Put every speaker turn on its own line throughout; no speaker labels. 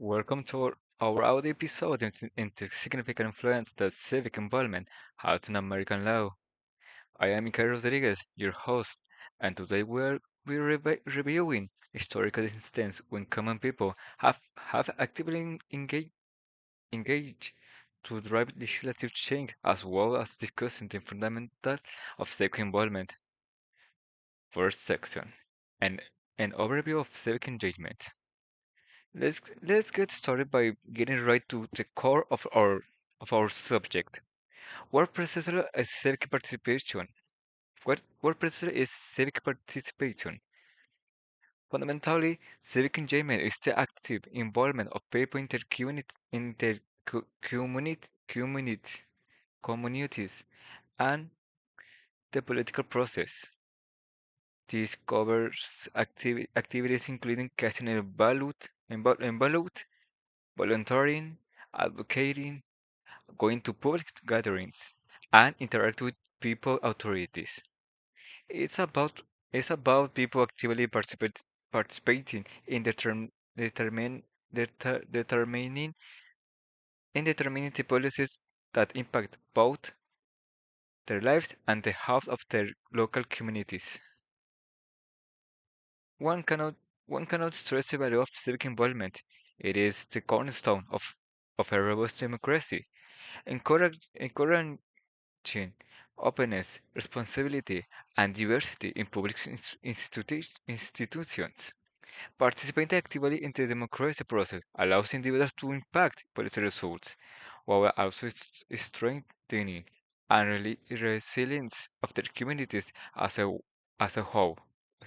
Welcome to our audio episode into significant influence that civic involvement has in American law. I am Mikhail Rodriguez, your host, and today we're reviewing historical instances when common people have actively engaged to drive legislative change as well as discussing the fundamental of civic involvement. First section, an, an overview of civic engagement. Let's get started by getting right to the core of our subject. What precisely is civic participation? What precisely is civic participation? Fundamentally, civic engagement is the active involvement of people in their communities and the political process. This covers activities including casting a ballot, volunteering, advocating, going to public gatherings, and interact with people authorities. It's about it's about people actively participating in determining determining the policies that impact both their lives and the health of their local communities. One cannot one cannot stress the value of civic involvement. It is the cornerstone of a robust democracy. Encouraging openness, responsibility, and diversity in public institutions. Participating actively in the democracy process allows individuals to impact policy results, while also strengthening and resilience of their communities as a whole.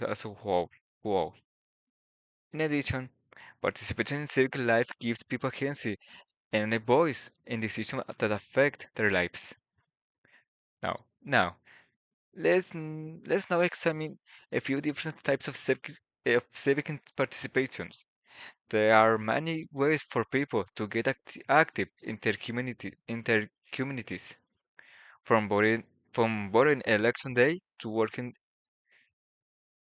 As a whole. whole. In addition, participating in civic life gives people agency and a voice in decisions that affect their lives. Now, let's now examine a few different types of civic participations. There are many ways for people to get active in their communities, from voting election day to working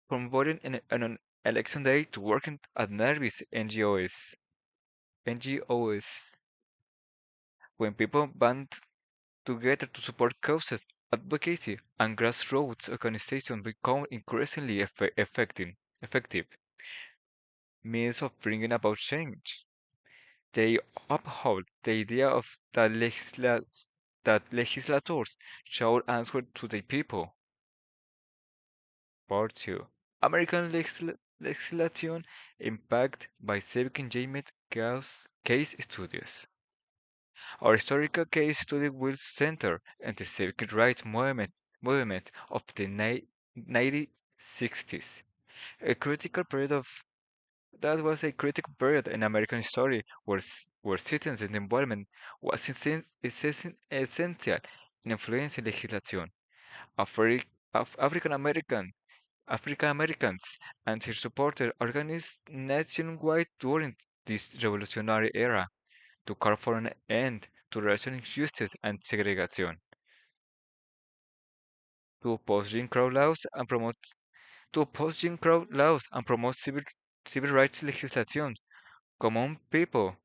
from voting on an election day to working at nervous NGOs. When people band together to support causes, advocacy and grassroots organizations become increasingly effective means of bringing about change. They uphold the idea of that legislators should answer to the people. Part 2. American legislation impact by civic engagement case studies. Our historical case study will center on the civic rights movement of the 1960s, a critical period of that was a critical period in American history where citizens' involvement was essential in influencing legislation. Afri- African Americans and their supporters organized nationwide during this revolutionary era to call for an end to racial injustice and segregation, to oppose Jim Crow laws and promote civil rights legislation. Common people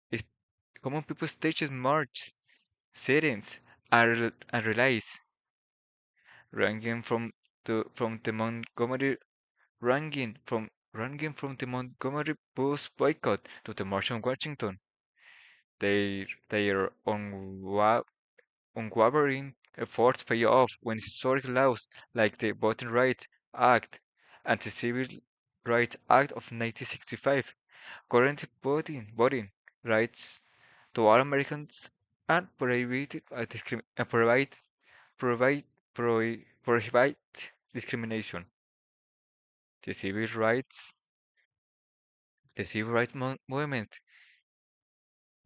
is- Common people stages march, sit-ins, and rallies, ranging from the Montgomery ranging from the Montgomery bus boycott to the March on Washington. Their unwavering efforts pay off when historic laws like the Voting Rights Act and the Civil Rights Act of 1965 guaranteed voting rights to all Americans and provide prohibit discrimination. The civil rights the civil rights movement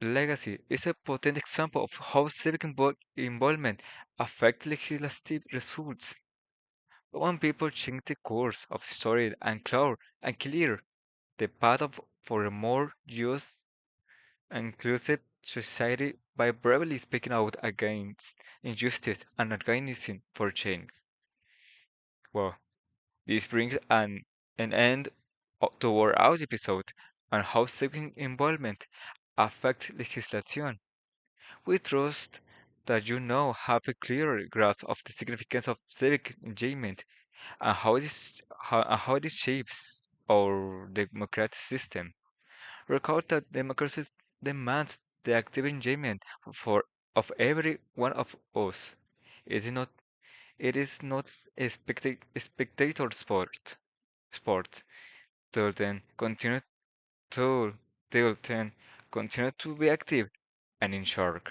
legacy is a potent example of how civic involvement affects legislative results. When people change the course of history and clear the for a more just and inclusive society by bravely speaking out against injustice and organizing for change. Well, this brings an end to our audio episode. and how civic involvement affects legislation. We trust that you now have a clearer grasp of the significance of civic engagement and how this shapes our democratic system. Recall that democracy demands the active engagement for of every one of us. It is not it is not a spectator sport. Till then, to till then continue to be active and in charge.